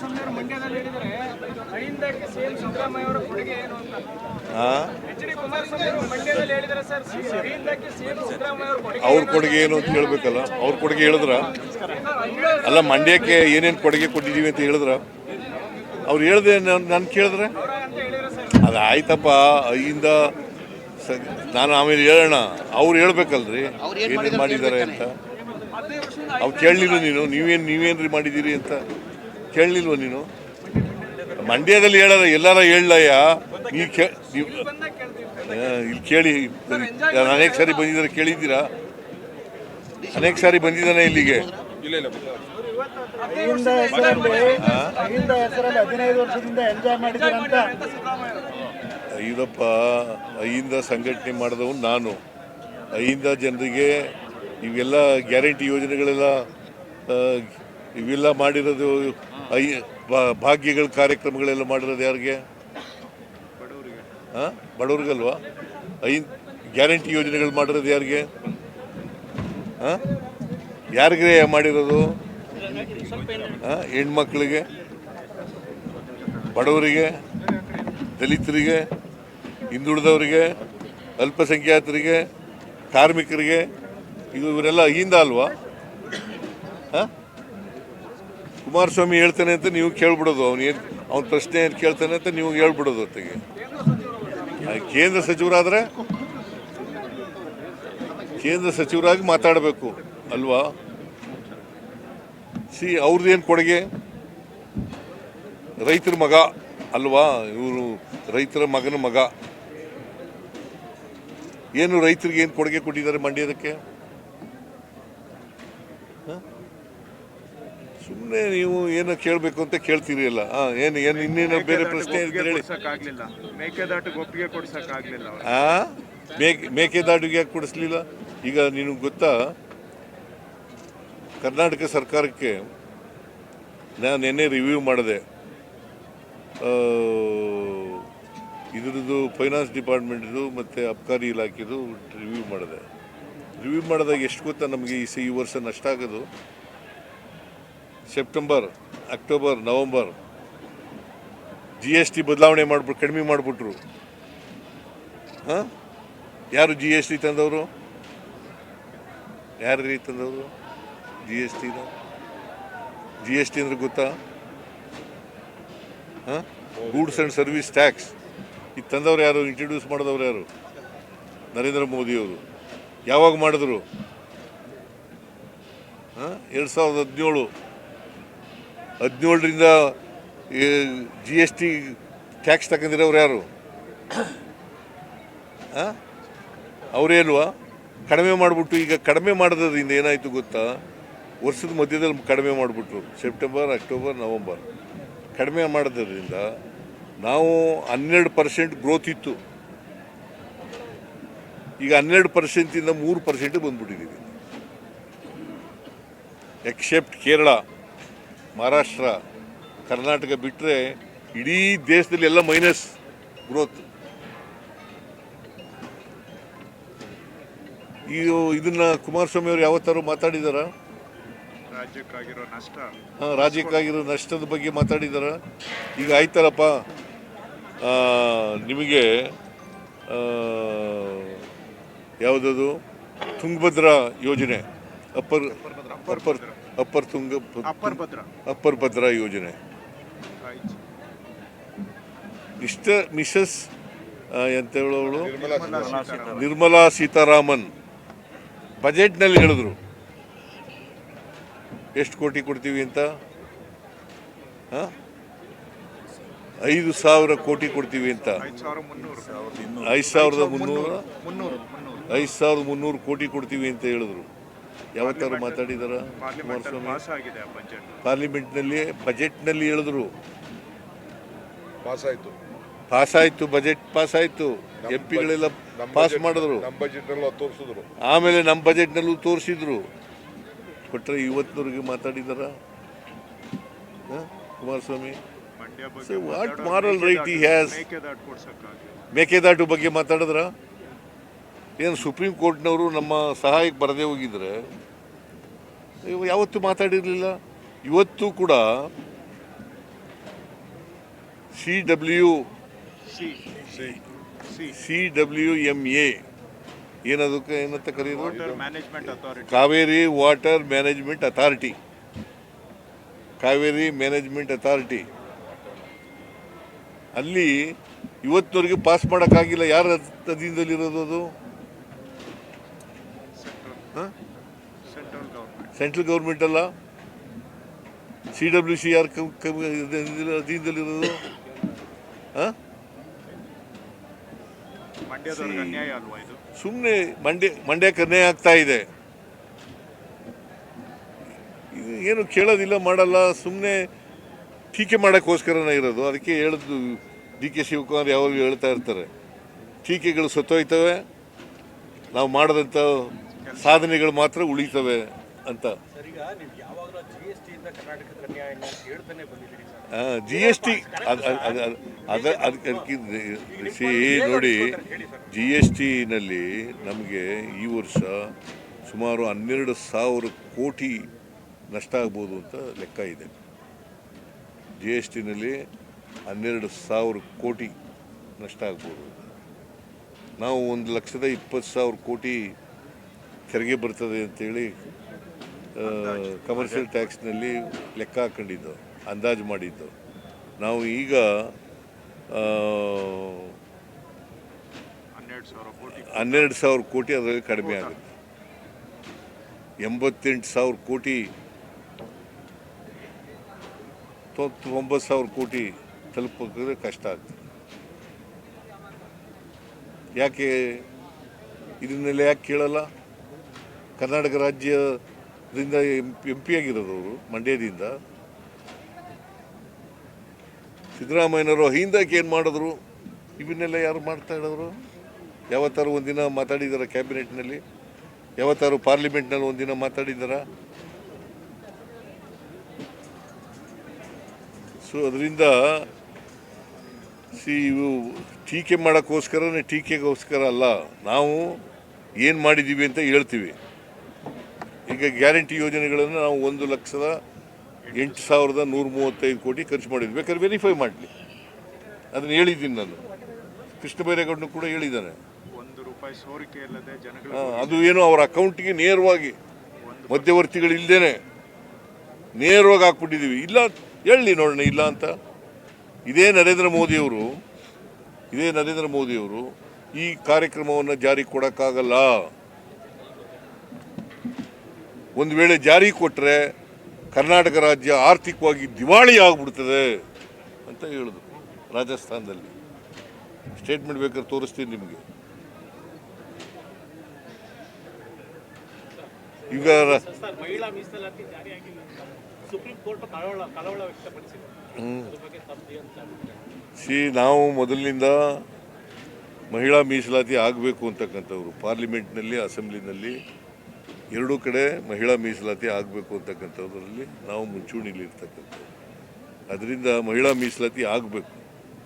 ಕುಮಾರಸ್ವಾಮಿ ಅವರು ಮಂಡ್ಯದಲ್ಲಿ ಹೇಳಿದರೆ ಅಹಿಂದಕ್ಕೆ ಸಿಎಂ ಸಿದ್ದರಾಮಯ್ಯ ಅವರ ಕೊಡುಗೆ ಏನು ಅಂತ. ಎಚ್.ಡಿ. ಕುಮಾರಸ್ವಾಮಿ ಅವರು ಮಂಡ್ಯದಲ್ಲಿ ಹೇಳಿದರೆ ಸರ್, ಅಹಿಂದಕ್ಕೆ ಸಿಎಂ ಸಿದ್ದರಾಮಯ್ಯ ಅವರ ಕೊಡುಗೆ, ಅವ್ರ ಕೊಡುಗೆ ಏನು ಅಂತ ಹೇಳ್ಬೇಕಲ್ಲ. ಅವ್ರ ಕೊಡುಗೆ ಹೇಳಿದ್ರ ಅಲ್ಲ, ಮಂಡ್ಯಕ್ಕೆ ಏನೇನು ಕೊಡುಗೆ ಕೊಟ್ಟಿದ್ದೀವಿ ಅಂತ ಹೇಳಿದ್ರ ಅವ್ರು ಹೇಳ್ದೆ ನಾನು ಕೇಳಿದ್ರೆ ಅದು ಆಯ್ತಪ್ಪ. ಅಹಿಂದ ನಾನು ಆಮೇಲೆ ಹೇಳೋಣ, ಅವ್ರು ಹೇಳ್ಬೇಕಲ್ರಿ ಏನೇನು ಮಾಡಿದ್ದಾರೆ ಅಂತ. ಅವ್ರು ಕೇಳಲಿಲ್ಲ ನೀವೇನ್ರಿ ಮಾಡಿದ್ದೀರಿ ಅಂತ ಕೇಳಲಿಲ್ವ ನೀನು? ಮಂಡ್ಯದಲ್ಲಿ ಹೇಳಾರ ಎಲ್ಲಾರ ಹೇಳಯ್ಯ, ನೀವು ಇಲ್ಲಿ ಕೇಳಿ. ಅನೇಕ ಸಾರಿ ಬಂದಿದ್ದಾರೆ, ಕೇಳಿದ್ದೀರಾ? ಅನೇಕ ಸಾರಿ ಬಂದಿದ್ದಾನೆ ಇಲ್ಲಿಗೆ. ಐದಪ್ಪ, ಅಹಿಂದ ಸಂಘಟನೆ ಮಾಡಿದವನು ನಾನು. ಅಹಿಂದ ಜನರಿಗೆ ಇವೆಲ್ಲ ಗ್ಯಾರಂಟಿ ಯೋಜನೆಗಳೆಲ್ಲ ಇವೆಲ್ಲ ಮಾಡಿರೋದು, ಭಾಗ್ಯಗಳ ಕಾರ್ಯಕ್ರಮಗಳೆಲ್ಲ ಮಾಡಿರೋದು ಯಾರಿಗೆ? ಬಡವ್ರಿಗಲ್ವಾ? ಗ್ಯಾರಂಟಿ ಯೋಜನೆಗಳು ಮಾಡಿರೋದು ಯಾರಿಗೆ? ಯಾರಿಗೆ ಮಾಡಿರೋದು? ಹೆಣ್ಮಕ್ಳಿಗೆ, ಬಡವರಿಗೆ, ದಲಿತರಿಗೆ, ಹಿಂದುಳಿದವರಿಗೆ, ಅಲ್ಪಸಂಖ್ಯಾತರಿಗೆ, ಕಾರ್ಮಿಕರಿಗೆ, ಇವರೆಲ್ಲ ಅಹಿಂದ ಅಲ್ವಾ? ಕುಮಾರಸ್ವಾಮಿ ಹೇಳ್ತಾನೆ ಅಂತ ನೀವು ಕೇಳ್ಬಿಡೋದು, ಅವನ ಪ್ರಶ್ನೆ ಏನು ಕೇಳ್ತಾನೆ ಅಂತ ನೀವು ಹೇಳ್ಬಿಡೋದು. ಹೊತ್ತಿಗೆ ಕೇಂದ್ರ ಸಚಿವರಾದರೆ ಕೇಂದ್ರ ಸಚಿವರಾಗಿ ಮಾತಾಡಬೇಕು ಅಲ್ವಾ? ಅವ್ರದ್ದೇನು ಕೊಡುಗೆ? ರೈತರ ಮಗ ಅಲ್ವಾ ಇವರು? ರೈತರ ಮಗನ ಮಗ. ಏನು ರೈತರಿಗೆ ಏನು ಕೊಡುಗೆ ಕೊಟ್ಟಿದ್ದಾರೆ ಮಂಡ್ಯದಕ್ಕೆ? ಸುಮ್ಮನೆ ನೀವು ಏನೋ ಕೇಳಬೇಕು ಅಂತ ಕೇಳ್ತೀರಿ ಅಲ್ಲ. ಏನು ಇನ್ನೇನು ಬೇರೆ ಪ್ರಶ್ನೆ ಹೇಳಿ. ಮೇಕೆದಾಟಿಗೆ ಯಾಕೆ ಕೊಡಿಸ್ಲಿಲ್ಲ? ಈಗ ನಿನಗೆ ಗೊತ್ತಾ, ಕರ್ನಾಟಕ ಸರ್ಕಾರಕ್ಕೆ ನಾನು ನಿನ್ನೆ ರಿವ್ಯೂ ಮಾಡಿದೆ. ಇದ್ರದ್ದು ಫೈನಾನ್ಸ್ ಡಿಪಾರ್ಟ್ಮೆಂಟ್ದು ಮತ್ತು ಅಬ್ಕಾರಿ ಇಲಾಖೆದು ರಿವ್ಯೂ ಮಾಡಿದೆ. ರಿವ್ಯೂ ಮಾಡಿದಾಗ ಎಷ್ಟು ಗೊತ್ತಾ ನಮಗೆ ಈ ವರ್ಷ ನಷ್ಟ ಆಗೋದು? ಸೆಪ್ಟೆಂಬರ್, ಅಕ್ಟೋಬರ್, ನವಂಬರ್ GST ಬದಲಾವಣೆ ಮಾಡಿಬಿಟ್ಟು ಕಡಿಮೆ ಮಾಡಿಬಿಟ್ರು. ಯಾರು GST ತಂದವರು? ಯಾರು ತಂದವರು GSTನ? GST ಅಂದ್ರೆ ಗೊತ್ತಾ? Goods and service tax. ಇದು ತಂದವ್ರು ಯಾರು? ಇಂಟ್ರಡ್ಯೂಸ್ ಮಾಡಿದವ್ರು ಯಾರು? ನರೇಂದ್ರ ಮೋದಿಯವರು. ಯಾವಾಗ ಮಾಡಿದ್ರು? 2017. 17ರಿಂದ GST ಟ್ಯಾಕ್ಸ್ ತಗೊಂಡಿರೋರು ಯಾರು? ಅವರೇ ಅಲ್ವಾ? ಕಡಿಮೆ ಮಾಡಿಬಿಟ್ಟು, ಈಗ ಕಡಿಮೆ ಮಾಡೋದ್ರಿಂದ ಏನಾಯಿತು ಗೊತ್ತಾ? ವರ್ಷದ ಮಧ್ಯದಲ್ಲಿ ಕಡಿಮೆ ಮಾಡಿಬಿಟ್ರು. ಸೆಪ್ಟೆಂಬರ್, ಅಕ್ಟೋಬರ್, ನವಂಬರ್ ಕಡಿಮೆ ಮಾಡೋದ್ರಿಂದ ನಾವು 12% ಗ್ರೋತ್ ಇತ್ತು. ಈಗ 12%ಇಂದ 3% ಬಂದ್ಬಿಟ್ಟಿದ್ದೀವಿ. ಎಕ್ಸೆಪ್ಟ್ ಕೇರಳ, ಮಹಾರಾಷ್ಟ್ರ, ಕರ್ನಾಟಕ ಬಿಟ್ಟರೆ ಇಡೀ ದೇಶದಲ್ಲಿ ಎಲ್ಲ ಮೈನಸ್ ಗ್ರೋತ್. ಇದನ್ನ ಕುಮಾರಸ್ವಾಮಿ ಅವರು ಯಾವತ್ತಾರು ಮಾತಾಡಿದಾರ? ರಾಜ್ಯಕ್ಕಾಗಿರೋ ನಷ್ಟದ ಬಗ್ಗೆ ಮಾತಾಡಿದಾರ? ಈಗ ಆಯ್ತಲ್ಲಪ್ಪ, ನಿಮಗೆ ಯಾವುದದು ತುಂಗಭದ್ರಾ ಯೋಜನೆ, ಅಪ್ಪರ್ ಭದ್ರಾ ಯೋಜನೆ, ಮಿಸಸ್ ಎಂತ ಹೇಳೋಳು ನಿರ್ಮಲಾ ಸೀತಾರಾಮನ್ ಬಜೆಟ್ನಲ್ಲಿ ಹೇಳಿದ್ರು ಎಷ್ಟು ಕೋಟಿ ಕೊಡ್ತೀವಿ ಅಂತ. 5,000 ಕೋಟಿ ಕೊಡ್ತೀವಿ ಅಂತ. 5,300 ಕೋಟಿ ಕೊಡ್ತೀವಿ ಅಂತ ಹೇಳಿದ್ರು. ಯಾವತ್ತಾರು ಮಾತಾಡಿದಾರ ಕುಮಾರಸ್ವಾಮಿ? ಪಾರ್ಲಿಮೆಂಟ್ನಲ್ಲಿ ಬಜೆಟ್ನಲ್ಲಿ ಹೇಳಿದ್ರು. ಪಾಸ್ ಆಯ್ತು, ಬಜೆಟ್ ಪಾಸ್ ಆಯ್ತು, MP ಗಳೆಲ್ಲ ಪಾಸ್ ಮಾಡಿದ್ರು. ಆಮೇಲೆ ನಮ್ಮ ಬಜೆಟ್ನಲ್ಲೂ ತೋರಿಸಿದ್ರು. ಕೊಟ್ಟರೆ ಇವತ್ತಿನವ್ರಿಗೆ ಮಾತಾಡಿದಾರ Kumaraswamy? What moral right he has? Mekedatu ಬಗ್ಗೆ ಮಾತಾಡಿದ್ರ? ಏನು ಸುಪ್ರೀಂ ಕೋರ್ಟ್ನವರು ನಮ್ಮ ಸಹಾಯಕ್ಕೆ ಬರದೇ ಹೋಗಿದ್ರೆ ಯಾವತ್ತೂ ಮಾತಾಡಿರಲಿಲ್ಲ. ಇವತ್ತು ಕೂಡ CWMA ಏನದಕ್ಕೆ ಏನಂತ ಕರೆಯೋದು? Water management authority. Kaveri water management authority. Kaveri management authority ಅಲ್ಲಿ ಇವತ್ತಿನವರೆಗೆ ಪಾಸ್ ಮಾಡೋಕ್ಕಾಗಿಲ್ಲ. ಯಾರ ಅಧೀನದಲ್ಲಿರೋದು ಅದು? Central government. ಸೆಂಟ್ರಲ್ ಗೌರ್ಮೆಂಟ್ ಅಲ್ಲ, CWC ಯಾರ ಅಧೀನದಲ್ಲಿರೋದು? ಮಂಡ್ಯದವ್ರಿಗೆ ಅನ್ಯಾಯ ಅಲ್ವಾ ಇದು? ಸುಮ್ಮನೆ ಮಂಡ್ಯಕ್ಕೆ ಅನ್ಯಾಯ ಆಗ್ತಾ ಇದೆ. ಇದು ಏನು ಕೇಳೋದಿಲ್ಲ, ಮಾಡಲ್ಲ, ಸುಮ್ಮನೆ ಟೀಕೆ ಮಾಡೋಕ್ಕೋಸ್ಕರನೇ ಇರೋದು. ಅದಕ್ಕೆ ಹೇಳಿದ್ದು DK ಶಿವಕುಮಾರ್ ಯಾವಾಗಲೂ ಹೇಳ್ತಾ ಇರ್ತಾರೆ, ಟೀಕೆಗಳು ಸತ್ತೋಯ್ತವೆ, ನಾವು ಮಾಡಿದಂಥ ಸಾಧನೆಗಳು ಮಾತ್ರ ಉಳಿತವೆ ಅಂತ. GST ನೋಡಿ, GSTನಲ್ಲಿ ನಮಗೆ ಈ ವರ್ಷ ಸುಮಾರು 12,000 ಕೋಟಿ ನಷ್ಟ ಆಗ್ಬೋದು ಅಂತ ಲೆಕ್ಕ ಇದೆ. GSTನಲ್ಲಿ 12,000 ಕೋಟಿ ನಷ್ಟ ಆಗ್ಬೋದು. ನಾವು 1,20,000 ಕೋಟಿ ತೆರಿಗೆ ಬರ್ತದೆ ಅಂತೇಳಿ ಕಮರ್ಷಿಯಲ್ ಟ್ಯಾಕ್ಸ್ನಲ್ಲಿ ಲೆಕ್ಕ ಹಾಕೊಂಡಿದ್ದು, ಅಂದಾಜು ಮಾಡಿದ್ದು. ನಾವು ಈಗ 12,000 ಕೋಟಿ ಅದರಲ್ಲಿ ಕಡಿಮೆ ಆಗುತ್ತೆ. 88,000 ಕೋಟಿ 9,000 ಕೋಟಿ ತಲುಪೋದ್ರೆ ಕಷ್ಟ ಆಗ್ತದೆ. ಯಾಕೆ ಇದನ್ನೆಲ್ಲ ಯಾಕೆ ಕೇಳಲ್ಲ? ಕರ್ನಾಟಕ ರಾಜ್ಯದಿಂದ MP ಆಗಿರೋದು ಅವರು, ಮಂಡ್ಯದಿಂದ. ಸಿದ್ದರಾಮಯ್ಯನವರು ಹಿಂದಕ್ಕೆ ಏನು ಮಾಡಿದ್ರು? ಇವನ್ನೆಲ್ಲ ಯಾರು ಮಾಡ್ತಾ ಇರೋರು? ಯಾವತ್ತಾರು ಒಂದಿನ ಮಾತಾಡಿದಾರ ಕ್ಯಾಬಿನೆಟ್ನಲ್ಲಿ? ಯಾವತ್ತಾರು ಪಾರ್ಲಿಮೆಂಟ್ನಲ್ಲಿ ಒಂದಿನ ಮಾತಾಡಿದಾರ? ಸೊ ಅದರಿಂದ ಇವು ಟೀಕೆ ಮಾಡೋಕ್ಕೋಸ್ಕರನೇ, ಟೀಕೆಗೋಸ್ಕರ ಅಲ್ಲ. ನಾವು ಏನು ಮಾಡಿದ್ದೀವಿ ಅಂತ ಹೇಳ್ತೀವಿ. ಈಗ ಗ್ಯಾರಂಟಿ ಯೋಜನೆಗಳನ್ನು ನಾವು 1,08,135 ಕೋಟಿ ಖರ್ಚು ಮಾಡಿದ್ವಿ. ಬೇಕಾದ್ರೆ ವೆರಿಫೈ ಮಾಡಲಿ, ಅದನ್ನು ಹೇಳಿದ್ದೀನಿ ನಾನು. ಕೃಷ್ಣ ಬೈರೇಗೌಡನು ಕೂಡ ಹೇಳಿದ್ದಾನೆ. ₹1 ಸೋರಿಕೆ ಇಲ್ಲದೆ ಜನಗಳು ಅದು ಏನು ಅವರ ಅಕೌಂಟಿಗೆ ನೇರವಾಗಿ ಮಧ್ಯವರ್ತಿಗಳಿಲ್ಲದೇನೆ ನೇರವಾಗಿ ಹಾಕ್ಬಿಟ್ಟಿದ್ದೀವಿ. ಇಲ್ಲ ಹೇಳಿ ನೋಡೋಣ, ಇಲ್ಲ ಅಂತ. ಇದೇ ನರೇಂದ್ರ ಮೋದಿಯವರು ಈ ಕಾರ್ಯಕ್ರಮವನ್ನು ಜಾರಿ ಕೊಡೋಕ್ಕಾಗಲ್ಲ. ಒಂದು ವೇಳೆ ಜಾರಿ ಕೊಟ್ಟರೆ ಕರ್ನಾಟಕ ರಾಜ್ಯ ಆರ್ಥಿಕವಾಗಿ ದಿವಾಳಿ ಆಗಿಬಿಡ್ತದೆ ಅಂತ ಹೇಳಿದ್ರು ರಾಜಸ್ಥಾನದಲ್ಲಿ. ಸ್ಟೇಟ್ಮೆಂಟ್ ಬೇಕಾದ್ರೆ ತೋರಿಸ್ತೀನಿ ನಿಮಗೆ. ಈಗ ಮಹಿಳಾ ಮೀಸಲಾತಿ ಜಾರಿಯಾಗಿಲ್ಲ ಅಂತ ಸುಪ್ರೀಂ ಕೋರ್ಟ್ ಕಳವಳ ವ್ಯಕ್ತಪಡಿಸಿದೆ. ನಾವು ಮೊದಲಿನಿಂದ ಮಹಿಳಾ ಮೀಸಲಾತಿ ಆಗಬೇಕು ಅಂತಕ್ಕಂಥವ್ರು. ಪಾರ್ಲಿಮೆಂಟ್ನಲ್ಲಿ, ಅಸೆಂಬ್ಲಿನಲ್ಲಿ ಎರಡೂ ಕಡೆ ಮಹಿಳಾ ಮೀಸಲಾತಿ ಆಗಬೇಕು ಅಂತಕ್ಕಂಥದ್ರಲ್ಲಿ ನಾವು ಮುಂಚೂಣಿಲಿರ್ತಕ್ಕಂಥದ್ದು. ಅದರಿಂದ ಮಹಿಳಾ ಮೀಸಲಾತಿ ಆಗಬೇಕು.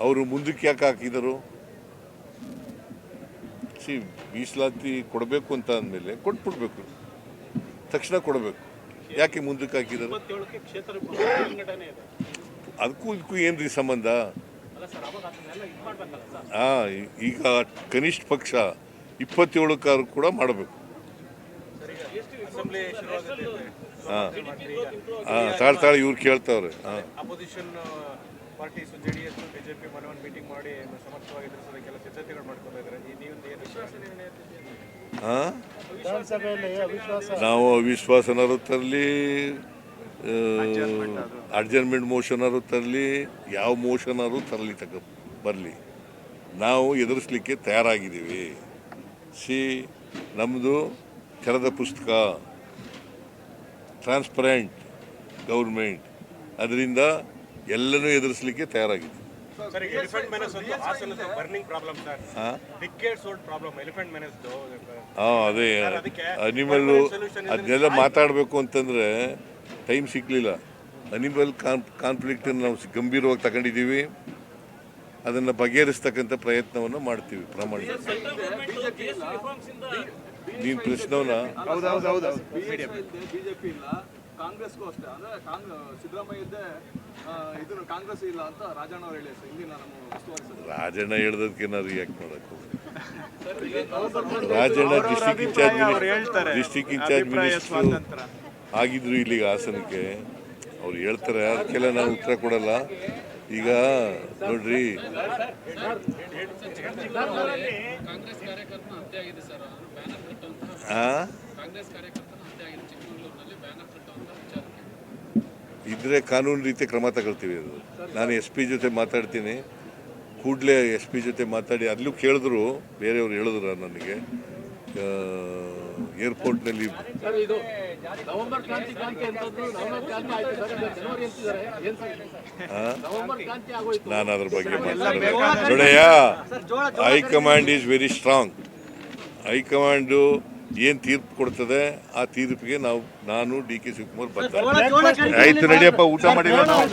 ಅವರು ಮುಂದಕ್ಕೆ ಯಾಕೆ ಹಾಕಿದರು? ಮೀಸಲಾತಿ ಕೊಡಬೇಕು ಅಂತ ಅಂದಮೇಲೆ ಕೊಟ್ಬಿಡ್ಬೇಕು, ತಕ್ಷಣ ಕೊಡಬೇಕು. ಯಾಕೆ ಮುಂದಕ್ಕೆ ಹಾಕಿದರು? ಅದಕ್ಕೂ ಇದಕ್ಕೂ ಏನ್ರಿ ಸಂಬಂಧ? ಈಗ ಕನಿಷ್ಠ ಪಕ್ಷ 27 ಕೂಡ ಮಾಡಬೇಕು. ತಾಳ್ತಾಳೆ ಇವ್ರು ಕೇಳ್ತಾವ್ರೆ. ಅಪೋಸಿಷನ್ ಪಾರ್ಟೀಸ್ JDS, BJP ಮನವನ್ನು ಮೀಟಿಂಗ್ ಮಾಡಿ ಸಮರ್ಥವಾಗಿ ಎದುರಿಸೋದಕ್ಕೆಲ್ಲ ಸಿದ್ಧತೆಗಳು ಮಾಡ್ಕೊತಾ ಇದ್ದಾರೆ. ನಾವು ಅವಿಶ್ವಾಸನಾರು ತರಲಿ, ಅಡ್ಜರ್ಮೆಂಟ್ ಮೋಷನಾರು ತರಲಿ, ಯಾವ ಮೋಷನಾರು ತರಲಿ ಬರಲಿ, ನಾವು ಎದುರಿಸಲಿಕ್ಕೆ ತಯಾರಾಗಿದ್ದೀವಿ. ನಮ್ಮದು ತೆರೆದ ಪುಸ್ತಕ, ಟ್ರಾನ್ಸ್ಪರೆಂಟ್ ಗೌರ್ಮೆಂಟ್. ಅದರಿಂದ ಎಲ್ಲನೂ ಎದುರಿಸಲಿಕ್ಕೆ ತಯಾರಾಗಿದೆ. ಅದೇ ಅನಿಮಲ್ಲು ಅದನ್ನೆಲ್ಲ ಮಾತಾಡಬೇಕು ಅಂತಂದರೆ ಟೈಮ್ ಸಿಕ್ಕಲಿಲ್ಲ. ಅನಿಮಲ್ ಕಾನ್ಫ್ಲಿಕ್ಟನ್ನು ನಾವು ಗಂಭೀರವಾಗಿ ತಗೊಂಡಿದ್ದೀವಿ. ಅದನ್ನು ಬಗೆಹರಿಸ್ತಕ್ಕಂಥ ಪ್ರಯತ್ನವನ್ನು ಮಾಡ್ತೀವಿ ಪ್ರಾಮಾಣಿಕ. ನೀನು ಪ್ರಶ್ನವನ್ನ ಬಿಜೆಪಿ ಇಲ್ಲ, ಕಾಂಗ್ರೆಸ್ಗೂ ಅಷ್ಟೇ. ಅಂದ್ರೆ ಸಿದ್ದರಾಮಯ್ಯ ಇದನ್ನು ಕಾಂಗ್ರೆಸ್ ಇಲ್ಲ ಅಂತ ರಾಜಣ್ಣ ಅವರು ಹೇಳಿ ಸರ್ ಇಂದಿನ ನಮ್ಮ ಉಸ್ತುವಾರಿ ಸರ್ ರಾಜಣ್ಣ ಹೇಳ್ದಕ್ಕೆ ನಾವು ರಿಯಾಕ್ಟ್ ಮಾಡಕ್ಕೆ ರಾಜಣ್ಣ ಡಿಸ್ಟಿಕ್ ಇನ್ಚಾರ್ಜ್ ಮಿನಿಸ್ಟ್ರು ಆಗಿದ್ರು ಇಲ್ಲಿಗೆ ಹಾಸನಕ್ಕೆ ಅವ್ರು ಹೇಳ್ತಾರೆ ಅದಕ್ಕೆಲ್ಲ ನಾನು ಉತ್ತರ ಕೊಡಲ್ಲ. ಈಗ ನೋಡ್ರಿ ಇದ್ರೆ ಕಾನೂನು ರೀತಿ ಕ್ರಮ ತಗೊಳ್ತೀವಿ. ಅದು ನಾನು SP ಜೊತೆ ಮಾತಾಡ್ತೀನಿ, ಕೂಡಲೇ SP ಜೊತೆ ಮಾತಾಡಿ ಅಲ್ಲೂ ಕೇಳಿದ್ರು, ಬೇರೆಯವ್ರು ಹೇಳಿದ್ರು ನನಗೆ ಏರ್ಪೋರ್ಟ್ನಲ್ಲಿ ನಾನು ಅದ್ರ ಬಗ್ಗೆ ಮಾತಾಡಲ್ಲ. ನೋಡಯ್ಯ, high command is very strong. High command ಏನು ತೀರ್ಪು ಕೊಡ್ತದೆ ಆ ತೀರ್ಪಿಗೆ ನಾನು DK ಶಿವಕುಮಾರ್ ಬರ್ತಾರೆ. ಆಯ್ತು ನಡಿಯಪ್ಪ, ಊಟ ಮಾಡಿಲ್ಲ ನಾವು.